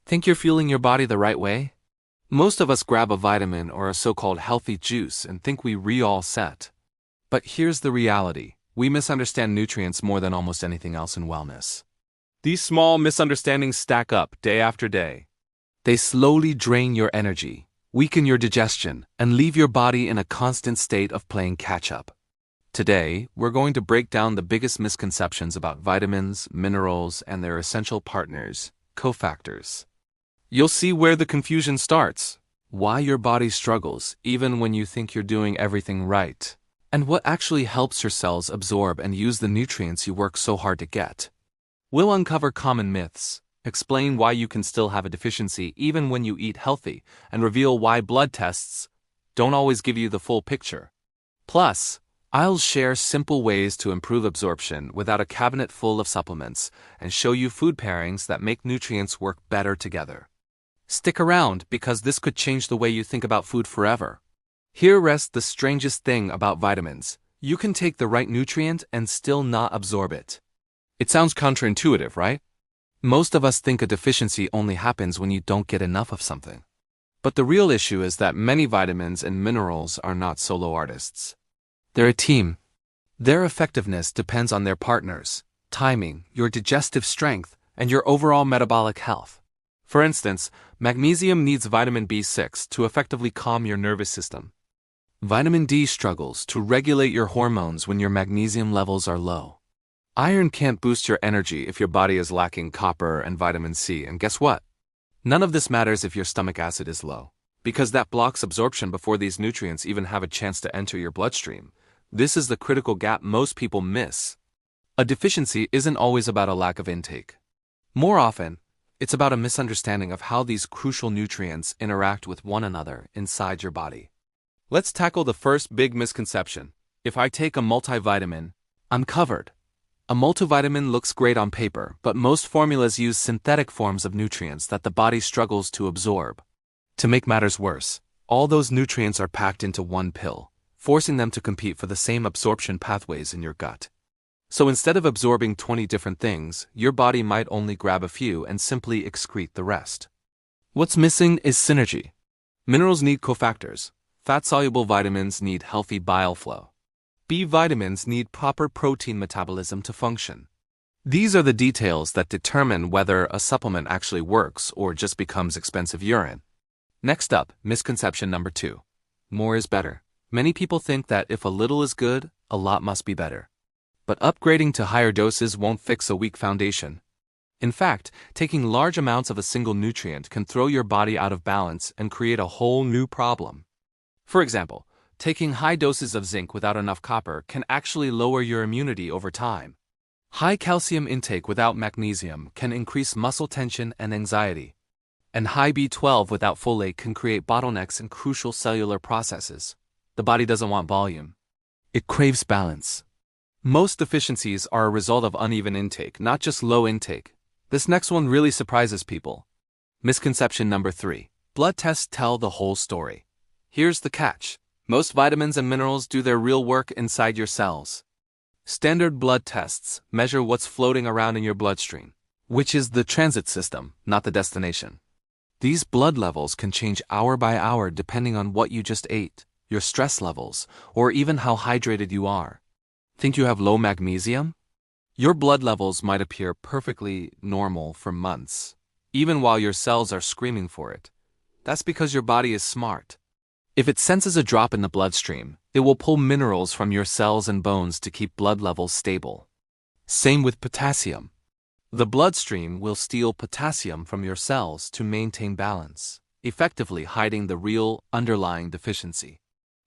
Think you're fueling your body the right way? Most of us grab a vitamin or a so-called healthy juice and think we all set. But here's the reality. We misunderstand nutrients more than almost anything else in wellness. These small misunderstandings stack up day after day. They slowly drain your energy, weaken your digestion, and leave your body in a constant state of playing catch-up. Today, we're going to break down the biggest misconceptions about vitamins, minerals, and their essential partners, cofactors. You'll see where the confusion starts, why your body struggles even when you think you're doing everything right, and what actually helps your cells absorb and use the nutrients you work so hard to get. We'll uncover common myths, explain why you can still have a deficiency even when you eat healthy, and reveal why blood tests don't always give you the full picture. Plus, I'll share simple ways to improve absorption without a cabinet full of supplements and show you food pairings that make nutrients work better together. Stick around because this could change the way you think about food forever. Here rests the strangest thing about vitamins. You can take the right nutrient and still not absorb it. It sounds counterintuitive, right? Most of us think a deficiency only happens when you don't get enough of something. But the real issue is that many vitamins and minerals are not solo artists. They're a team. Their effectiveness depends on their partners, timing, your digestive strength, and your overall metabolic health. For instance, magnesium needs vitamin B6 to effectively calm your nervous system. Vitamin D struggles to regulate your hormones when your magnesium levels are low. Iron can't boost your energy if your body is lacking copper and vitamin C, and guess what? None of this matters if your stomach acid is low, because that blocks absorption before these nutrients even have a chance to enter your bloodstream. This is the critical gap most people miss. A deficiency isn't always about a lack of intake. More often, it's about a misunderstanding of how these crucial nutrients interact with one another inside your body. Let's tackle the first big misconception. If I take a multivitamin, I'm covered. A multivitamin looks great on paper, but most formulas use synthetic forms of nutrients that the body struggles to absorb. To make matters worse, all those nutrients are packed into one pill, forcing them to compete for the same absorption pathways in your gut. So instead of absorbing 20 different things, your body might only grab a few and simply excrete the rest. What's missing is synergy. Minerals need cofactors. Fat-soluble vitamins need healthy bile flow. B vitamins need proper protein metabolism to function. These are the details that determine whether a supplement actually works or just becomes expensive urine. Next up, misconception number 2. More is better. Many people think that if a little is good, a lot must be better. But upgrading to higher doses won't fix a weak foundation. In fact, taking large amounts of a single nutrient can throw your body out of balance and create a whole new problem. For example, taking high doses of zinc without enough copper can actually lower your immunity over time. High calcium intake without magnesium can increase muscle tension and anxiety. And high B12 without folate can create bottlenecks in crucial cellular processes. The body doesn't want volume. It craves balance. Most deficiencies are a result of uneven intake, not just low intake. This next one really surprises people. Misconception number 3. Blood tests tell the whole story. Here's the catch. Most vitamins and minerals do their real work inside your cells. Standard blood tests measure what's floating around in your bloodstream, which is the transit system, not the destination. These blood levels can change hour by hour depending on what you just ate, your stress levels, or even how hydrated you are. Think you have low magnesium? Your blood levels might appear perfectly normal for months, even while your cells are screaming for it. That's because your body is smart. If it senses a drop in the bloodstream, it will pull minerals from your cells and bones to keep blood levels stable. Same with potassium. The bloodstream will steal potassium from your cells to maintain balance, effectively hiding the real underlying deficiency.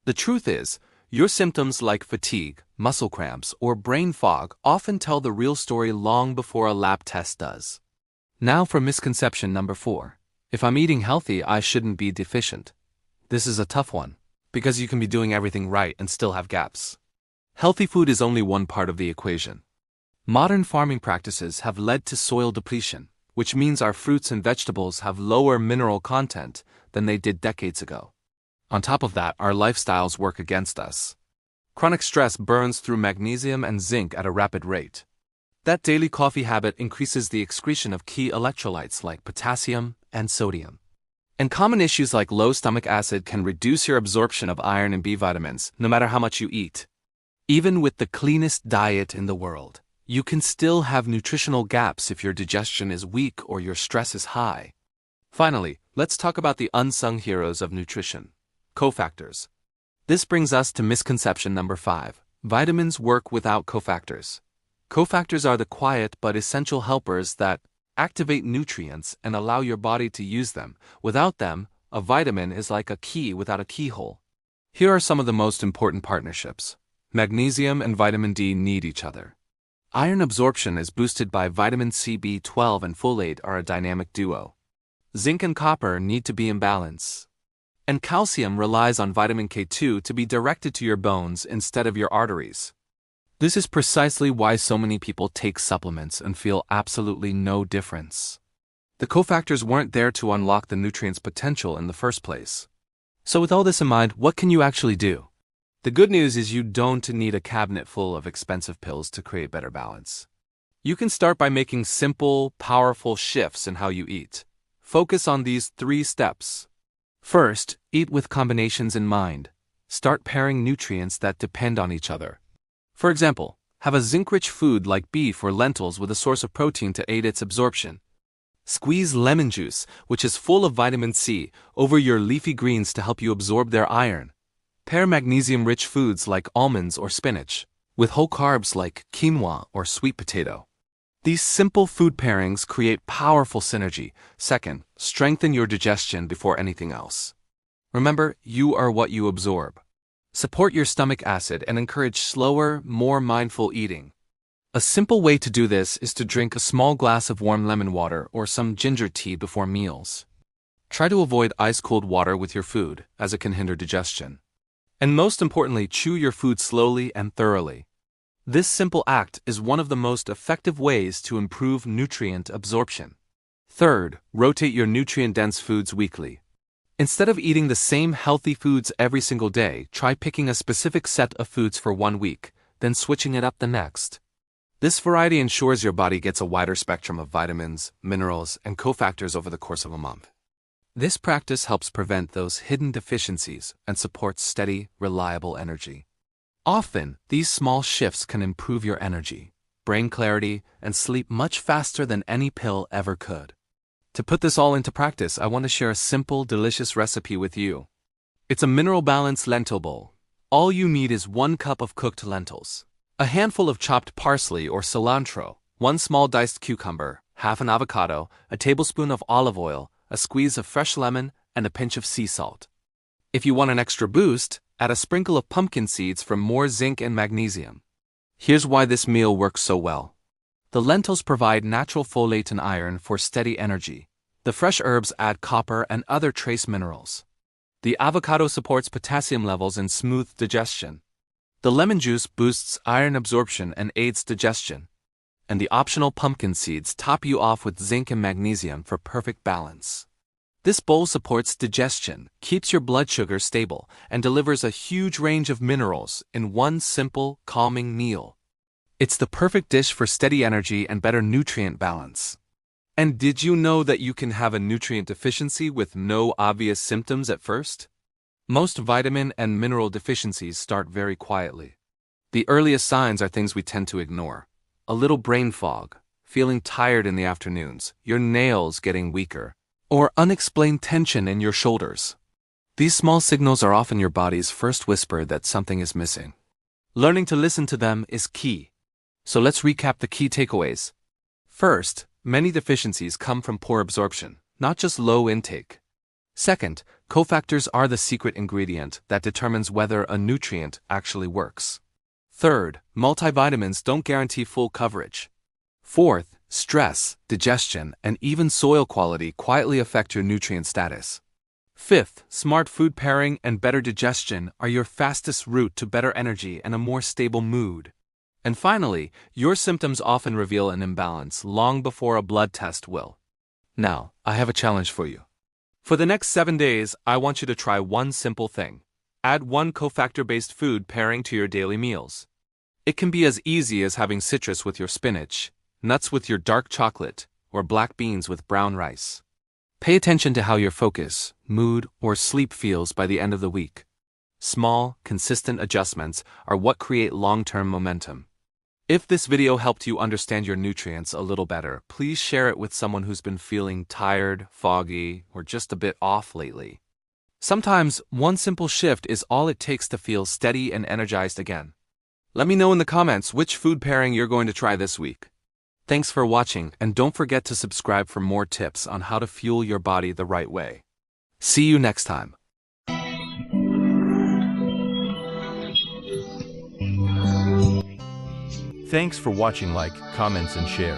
The truth is, your symptoms like fatigue, muscle cramps, or brain fog often tell the real story long before a lab test does. Now for misconception number 4. If I'm eating healthy, I shouldn't be deficient. This is a tough one, because you can be doing everything right and still have gaps. Healthy food is only one part of the equation. Modern farming practices have led to soil depletion, which means our fruits and vegetables have lower mineral content than they did decades ago. On top of that, our lifestyles work against us. Chronic stress burns through magnesium and zinc at a rapid rate. That daily coffee habit increases the excretion of key electrolytes like potassium and sodium. And common issues like low stomach acid can reduce your absorption of iron and B vitamins, no matter how much you eat. Even with the cleanest diet in the world, you can still have nutritional gaps if your digestion is weak or your stress is high. Finally, let's talk about the unsung heroes of nutrition: cofactors. This brings us to misconception number 5. Vitamins work without cofactors. Cofactors are the quiet but essential helpers that activate nutrients and allow your body to use them. Without them, a vitamin is like a key without a keyhole. Here are some of the most important partnerships. Magnesium and vitamin D need each other. Iron absorption is boosted by vitamin C, B12, and folate are a dynamic duo. Zinc and copper need to be in balance. And calcium relies on vitamin K2 to be directed to your bones instead of your arteries. This is precisely why so many people take supplements and feel absolutely no difference. The cofactors weren't there to unlock the nutrient's potential in the first place. So with all this in mind, what can you actually do? The good news is you don't need a cabinet full of expensive pills to create better balance. You can start by making simple, powerful shifts in how you eat. Focus on these 3 steps. First, eat with combinations in mind. Start pairing nutrients that depend on each other. For example, have a zinc-rich food like beef or lentils with a source of protein to aid its absorption. Squeeze lemon juice, which is full of vitamin C, over your leafy greens to help you absorb their iron. Pair magnesium-rich foods like almonds or spinach with whole carbs like quinoa or sweet potato. These simple food pairings create powerful synergy. Second, strengthen your digestion before anything else. Remember, you are what you absorb. Support your stomach acid and encourage slower, more mindful eating. A simple way to do this is to drink a small glass of warm lemon water or some ginger tea before meals. Try to avoid ice-cold water with your food, as it can hinder digestion. And most importantly, chew your food slowly and thoroughly. This simple act is one of the most effective ways to improve nutrient absorption. Third, rotate your nutrient-dense foods weekly. Instead of eating the same healthy foods every single day, try picking a specific set of foods for 1 week, then switching it up the next. This variety ensures your body gets a wider spectrum of vitamins, minerals, and cofactors over the course of a month. This practice helps prevent those hidden deficiencies and supports steady, reliable energy. Often, these small shifts can improve your energy, brain clarity, and sleep much faster than any pill ever could. To put this all into practice, I want to share a simple, delicious recipe with you. It's a mineral-balanced lentil bowl. All you need is 1 cup of cooked lentils, a handful of chopped parsley or cilantro, 1 small diced cucumber, half an avocado, a tablespoon of olive oil, a squeeze of fresh lemon, and a pinch of sea salt. If you want an extra boost, add a sprinkle of pumpkin seeds for more zinc and magnesium. Here's why this meal works so well. The lentils provide natural folate and iron for steady energy. The fresh herbs add copper and other trace minerals. The avocado supports potassium levels and smooth digestion. The lemon juice boosts iron absorption and aids digestion. And the optional pumpkin seeds top you off with zinc and magnesium for perfect balance. This bowl supports digestion, keeps your blood sugar stable, and delivers a huge range of minerals in one simple, calming meal. It's the perfect dish for steady energy and better nutrient balance. And did you know that you can have a nutrient deficiency with no obvious symptoms at first? Most vitamin and mineral deficiencies start very quietly. The earliest signs are things we tend to ignore. A little brain fog, feeling tired in the afternoons, your nails getting weaker, or unexplained tension in your shoulders. These small signals are often your body's first whisper that something is missing. Learning to listen to them is key. So let's recap the key takeaways. First, many deficiencies come from poor absorption, not just low intake. Second, cofactors are the secret ingredient that determines whether a nutrient actually works. Third, multivitamins don't guarantee full coverage. Fourth, stress, digestion, and even soil quality quietly affect your nutrient status. Fifth, smart food pairing and better digestion are your fastest route to better energy and a more stable mood. And finally, your symptoms often reveal an imbalance long before a blood test will. Now, I have a challenge for you. For the next 7 days, I want you to try one simple thing. Add one cofactor-based food pairing to your daily meals. It can be as easy as having citrus with your spinach, nuts with your dark chocolate, or black beans with brown rice. Pay attention to how your focus, mood, or sleep feels by the end of the week. Small, consistent adjustments are what create long-term momentum. If this video helped you understand your nutrients a little better, please share it with someone who's been feeling tired, foggy, or just a bit off lately. Sometimes, one simple shift is all it takes to feel steady and energized again. Let me know in the comments which food pairing you're going to try this week. Thanks for watching, and don't forget to subscribe for more tips on how to fuel your body the right way. See you next time. Thanks for watching. Like, comments, and share.